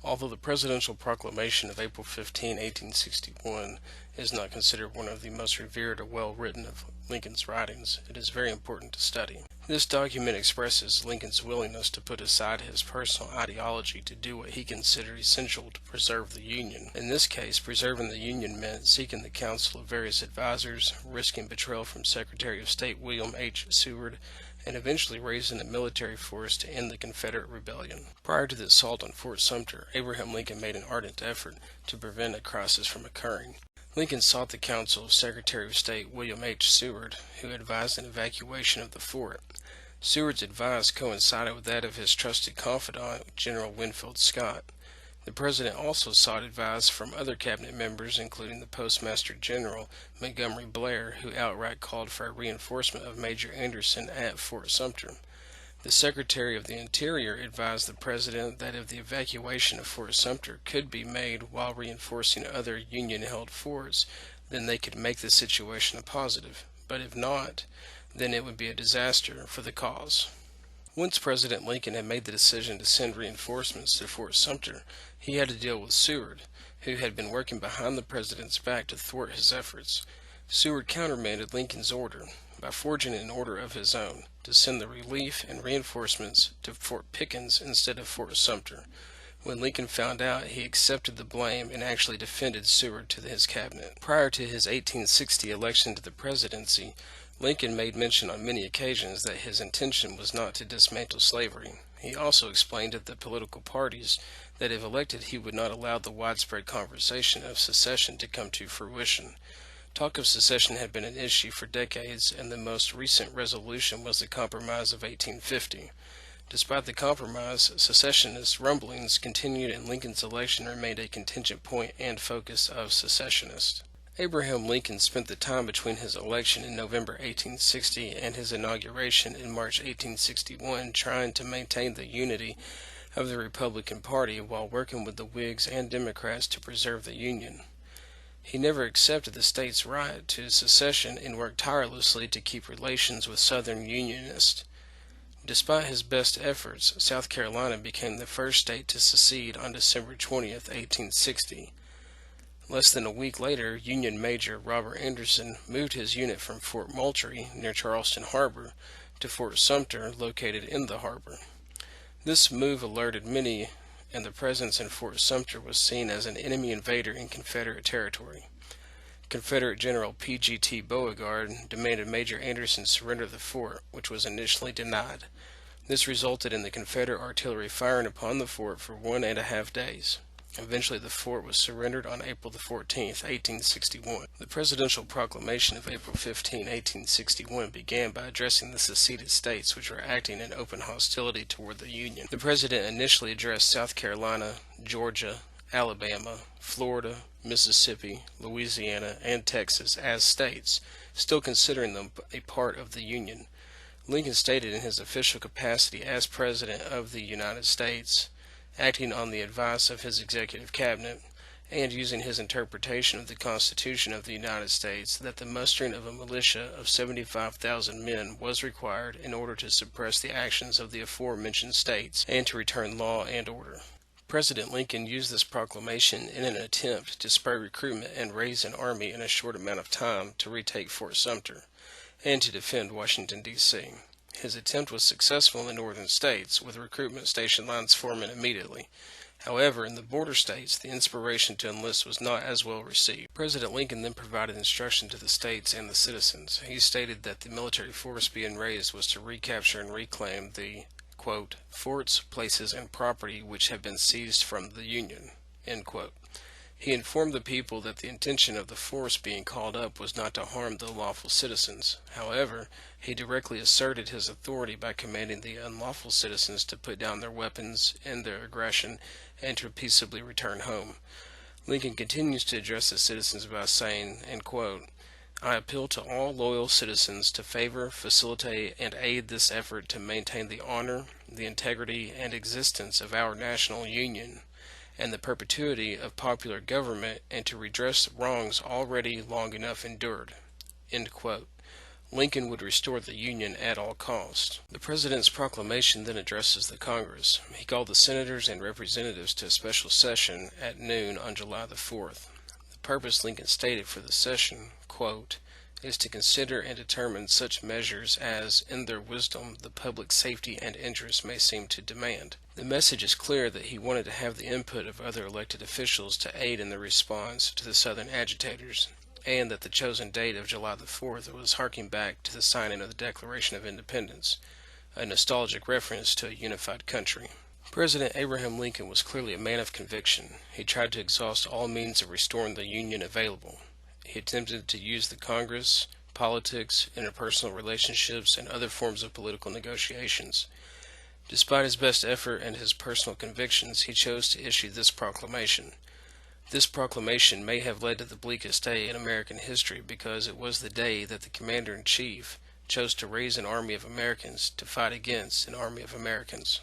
Although the Presidential Proclamation of April 15, 1861 is not considered one of the most revered or well-written of Lincoln's writings, it is very important to study. This document expresses Lincoln's willingness to put aside his personal ideology to do what he considered essential to preserve the Union. In this case, preserving the Union meant seeking the counsel of various advisors, risking betrayal from Secretary of State William H. Seward, and eventually raising a military force to end the Confederate rebellion. Prior to the assault on Fort Sumter, Abraham Lincoln made an ardent effort to prevent a crisis from occurring. Lincoln sought the counsel of Secretary of State William H. Seward, who advised an evacuation of the fort. Seward's advice coincided with that of his trusted confidant, General Winfield Scott. The President also sought advice from other cabinet members, including the Postmaster General Montgomery Blair, who outright called for a reinforcement of Major Anderson at Fort Sumter. The Secretary of the Interior advised the President that if the evacuation of Fort Sumter could be made while reinforcing other Union-held forts, then they could make the situation a positive, but if not, then it would be a disaster for the cause. Once President Lincoln had made the decision to send reinforcements to Fort Sumter, he had to deal with Seward, who had been working behind the President's back to thwart his efforts. Seward countermanded Lincoln's order by forging an order of his own to send the relief and reinforcements to Fort Pickens instead of Fort Sumter. When Lincoln found out, he accepted the blame and actually defended Seward to his cabinet. Prior to his 1860 election to the presidency, Lincoln made mention on many occasions that his intention was not to dismantle slavery. He also explained to the political parties that if elected he would not allow the widespread conversation of secession to come to fruition. Talk of secession had been an issue for decades, and the most recent resolution was the Compromise of 1850. Despite the compromise, secessionist rumblings continued, and Lincoln's election remained a contingent point and focus of secessionists. Abraham Lincoln spent the time between his election in November 1860 and his inauguration in March 1861 trying to maintain the unity of the Republican Party while working with the Whigs and Democrats to preserve the Union. He never accepted the state's right to secession and worked tirelessly to keep relations with Southern Unionists. Despite his best efforts, South Carolina became the first state to secede on December 20, 1860. Less than a week later, Union Major Robert Anderson moved his unit from Fort Moultrie, near Charleston Harbor, to Fort Sumter, located in the harbor. This move alerted many, and the presence in Fort Sumter was seen as an enemy invader in Confederate territory. Confederate General P.G.T. Beauregard demanded Major Anderson surrender the fort, which was initially denied. This resulted in the Confederate artillery firing upon the fort for 1.5 days. Eventually the fort was surrendered on April 14, 1861. The Presidential Proclamation of April 15, 1861 began by addressing the seceded states which were acting in open hostility toward the Union. The President initially addressed South Carolina, Georgia, Alabama, Florida, Mississippi, Louisiana, and Texas as states, still considering them a part of the Union. Lincoln stated in his official capacity as President of the United States, acting on the advice of his executive cabinet, and using his interpretation of the Constitution of the United States, that the mustering of a militia of 75,000 men was required in order to suppress the actions of the aforementioned states and to return law and order. President Lincoln used this proclamation in an attempt to spur recruitment and raise an army in a short amount of time to retake Fort Sumter and to defend Washington, D.C. His attempt was successful in the northern states, with recruitment station lines forming immediately. However, in the border states, the inspiration to enlist was not as well received. President Lincoln then provided instruction to the states and the citizens. He stated that the military force being raised was to recapture and reclaim the, quote, forts, places, and property which have been seized from the Union, end quote. He informed the people that the intention of the force being called up was not to harm the lawful citizens. However, he directly asserted his authority by commanding the unlawful citizens to put down their weapons and their aggression and to peaceably return home. Lincoln continues to address the citizens by saying, end quote, I appeal to all loyal citizens to favor, facilitate, and aid this effort to maintain the honor, the integrity, and existence of our national union, and the perpetuity of popular government, and to redress wrongs already long enough endured. End quote. Lincoln would restore the Union at all costs. The President's proclamation then addresses the Congress. He called the senators and representatives to a special session at noon on July the 4th. The purpose Lincoln stated for the session, quote, is to consider and determine such measures as, in their wisdom, the public safety and interest may seem to demand. The message is clear that he wanted to have the input of other elected officials to aid in the response to the Southern agitators, and that the chosen date of July the 4th was harking back to the signing of the Declaration of Independence, a nostalgic reference to a unified country. President Abraham Lincoln was clearly a man of conviction. He tried to exhaust all means of restoring the Union available. He attempted to use the Congress, politics, interpersonal relationships, and other forms of political negotiations. Despite his best effort and his personal convictions, he chose to issue this proclamation. This proclamation may have led to the bleakest day in American history because it was the day that the Commander-in-Chief chose to raise an army of Americans to fight against an army of Americans.